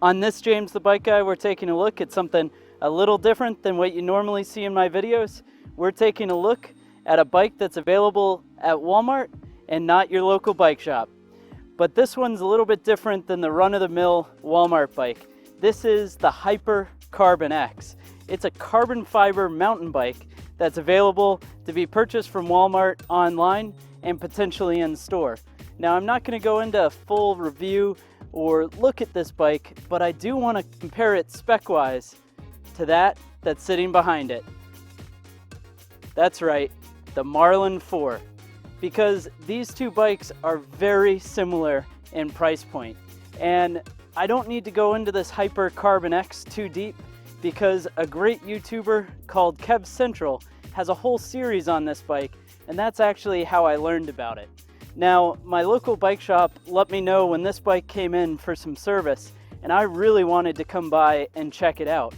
On this James the Bike Guy, we're taking a look at something a little different than what you normally see in my videos. We're taking a look at a bike that's available at Walmart and not your local bike shop. But this one's a little bit different than the run-of-the-mill Walmart bike. This is the Hyper Carbon X. It's a carbon fiber mountain bike that's available to be purchased from Walmart online and potentially in store. Now, I'm not going to go into a full review or look at this bike, but I do want to compare it spec-wise to that's sitting behind it. That's right, the Marlin 4, because these two bikes are very similar in price point. And I don't need to go into this Hyper Carbon X too deep, because a great YouTuber called KevCentral has a whole series on this bike, and that's actually how I learned about it. Now, my local bike shop let me know when this bike came in for some service, and I really wanted to come by and check it out.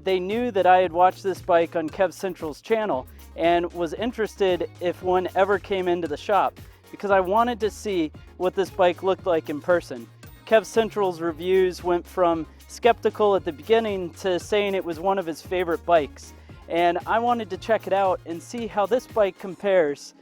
They knew that I had watched this bike on KevCentral's channel and was interested if one ever came into the shop, because I wanted to see what this bike looked like in person. KevCentral's reviews went from skeptical at the beginning to saying it was one of his favorite bikes, and I wanted to check it out and see how this bike compares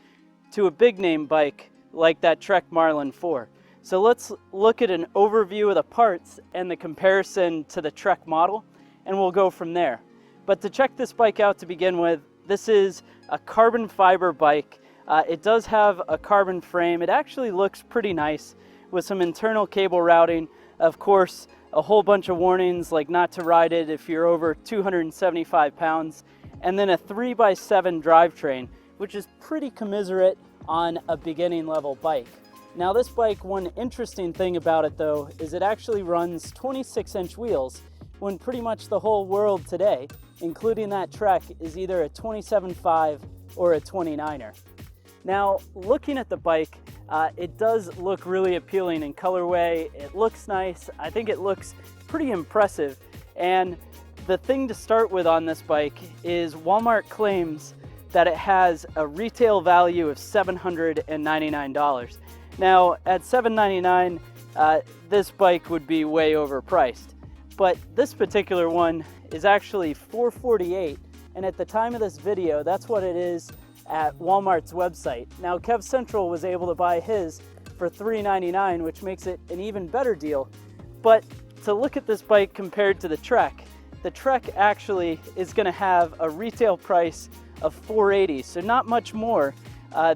to a big name bike like that Trek Marlin 4. So let's look at an overview of the parts and the comparison to the Trek model, and we'll go from there. But to check this bike out to begin with, this is a carbon fiber bike. It does have a carbon frame. It actually looks pretty nice with some internal cable routing. Of course, a whole bunch of warnings like not to ride it if you're over 275 pounds, and then a 3x7 drivetrain, which is pretty commiserate on a beginning level bike. Now this bike, one interesting thing about it though, is it actually runs 26-inch wheels when pretty much the whole world today, including that Trek, is either a 27.5 or a 29er. Now, looking at the bike, it does look really appealing in colorway. It looks nice. I think it looks pretty impressive. And the thing to start with on this bike is Walmart claims that it has a retail value of $799. Now, at $799, this bike would be way overpriced. But this particular one is actually $448, and at the time of this video, that's what it is at Walmart's website. Now, KevCentral was able to buy his for $399, which makes it an even better deal. But to look at this bike compared to the Trek actually is going to have a retail price of $480, so not much more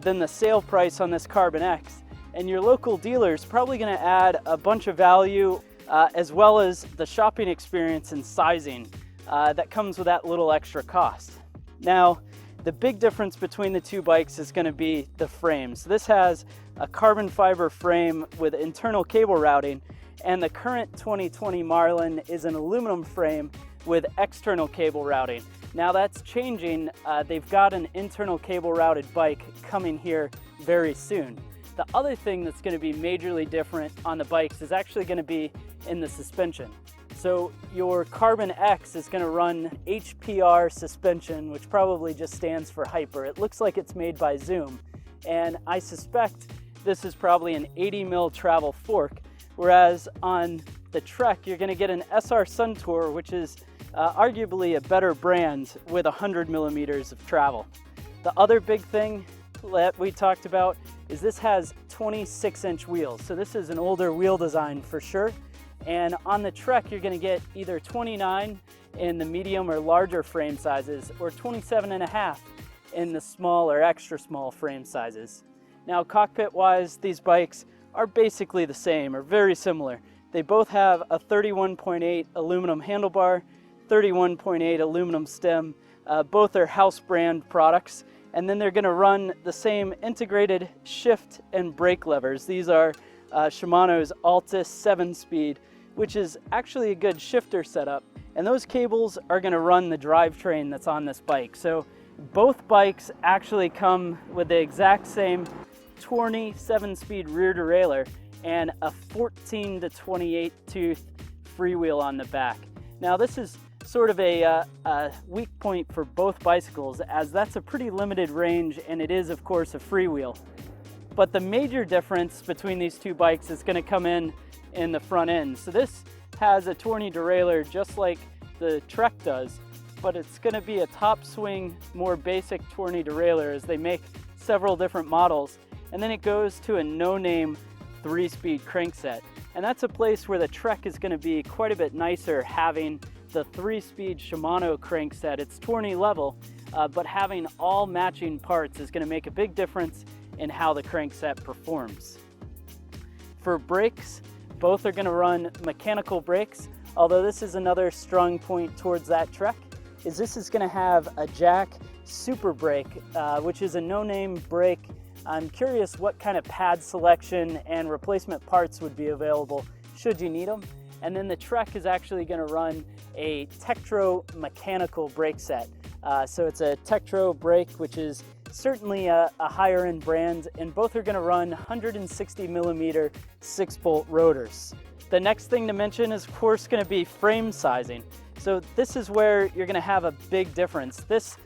than the sale price on this Carbon X. And your local dealer is probably going to add a bunch of value as well as the shopping experience and sizing that comes with that little extra cost. Now, the big difference between the two bikes is going to be the frames. This has a carbon fiber frame with internal cable routing, and the current 2020 Marlin is an aluminum frame with external cable routing. Now that's changing. They've got an internal cable routed bike coming here very soon. The other thing that's going to be majorly different on the bikes is actually going to be in the suspension. So your Carbon X is going to run HPR suspension, which probably just stands for Hyper. It looks like it's made by Zoom, and I suspect this is probably an 80mm travel fork, whereas on the Trek you're going to get an SR Suntour, which is arguably a better brand with 100mm of travel. The other big thing that we talked about is this has 26-inch wheels. So this is an older wheel design for sure. And on the Trek, you're going to get either 29 in the medium or larger frame sizes, or 27.5 in the small or extra small frame sizes. Now, cockpit-wise, these bikes are basically the same or very similar. They both have a 31.8 aluminum handlebar, 31.8 aluminum stem. Both are house brand products, and then they're going to run the same integrated shift and brake levers. These are Shimano's Altus 7-speed, which is actually a good shifter setup, and those cables are going to run the drivetrain that's on this bike. So both bikes actually come with the exact same Tourney 7-speed rear derailleur and a 14 to 28 tooth freewheel on the back. Now this is sort of a weak point for both bicycles, as that's a pretty limited range, and it is of course a freewheel. But the major difference between these two bikes is going to come in the front end. So this has a tourney derailleur just like the Trek does, but it's going to be a top swing, more basic tourney derailleur as they make several different models. And then it goes to a no-name 3-speed crankset. And that's a place where the Trek is going to be quite a bit nicer, having the 3-speed Shimano crankset. It's tourney level, but having all matching parts is going to make a big difference in how the crankset performs. For brakes, both are going to run mechanical brakes, although this is another strong point towards that Trek, is this is going to have a Jack Super Brake, which is a no-name brake. I'm curious what kind of pad selection and replacement parts would be available should you need them. And then the Trek is actually going to run a Tektro mechanical brake set. So it's a Tektro brake, which is certainly a higher end brand, and both are going to run 160 millimeter 6-bolt rotors. The next thing to mention is, of course, going to be frame sizing. So this is where you're going to have a big difference. This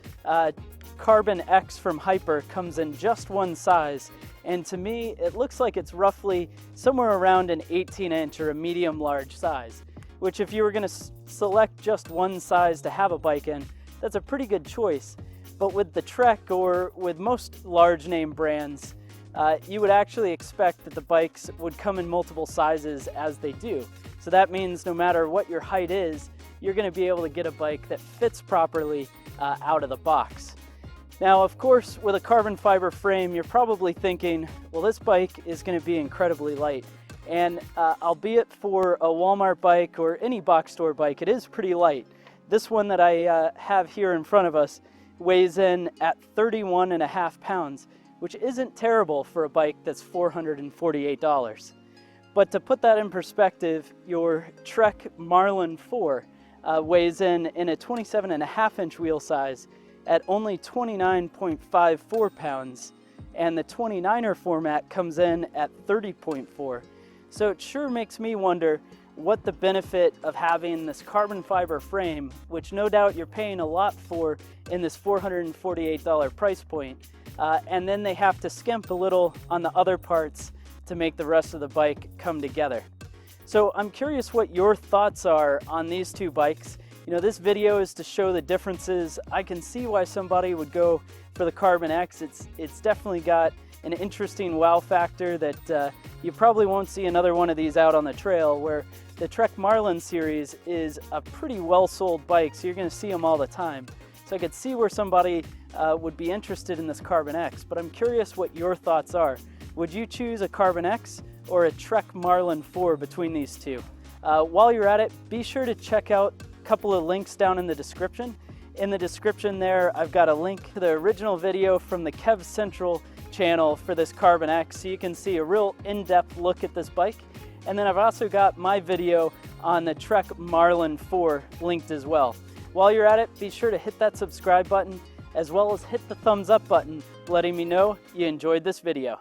Carbon X from Hyper comes in just one size, and to me it looks like it's roughly somewhere around an 18-inch or a medium large size, which if you were going to select just one size to have a bike in, that's a pretty good choice. But with the Trek, or with most large name brands, you would actually expect that the bikes would come in multiple sizes as they do. So that means no matter what your height is, you're going to be able to get a bike that fits properly out of the box. Now, of course, with a carbon fiber frame, you're probably thinking, well, this bike is going to be incredibly light. And albeit for a Walmart bike or any box store bike, it is pretty light. This one that I have here in front of us weighs in at 31.5 pounds, which isn't terrible for a bike that's $448. But to put that in perspective, your Trek Marlin 4 weighs in a 27.5-inch wheel size at only 29.54 pounds, and the 29er format comes in at 30.4. So it sure makes me wonder what the benefit of having this carbon fiber frame, which no doubt you're paying a lot for in this $448 price point, and then they have to skimp a little on the other parts to make the rest of the bike come together. So I'm curious what your thoughts are on these two bikes. You know, this video is to show the differences. I can see why somebody would go for the Carbon X. It's definitely got an interesting wow factor that you probably won't see another one of these out on the trail, where the Trek Marlin series is a pretty well-sold bike, so you're going to see them all the time. So I could see where somebody would be interested in this Carbon X, but I'm curious what your thoughts are. Would you choose a Carbon X or a Trek Marlin 4 between these two? While you're at it, be sure to check out a couple of links down in the description. In the description there, I've got a link to the original video from the KevCentral channel for this Carbon X, so you can see a real in-depth look at this bike. And then I've also got my video on the Trek Marlin 4 linked as well. While you're at it, be sure to hit that subscribe button, as well as hit the thumbs up button, letting me know you enjoyed this video.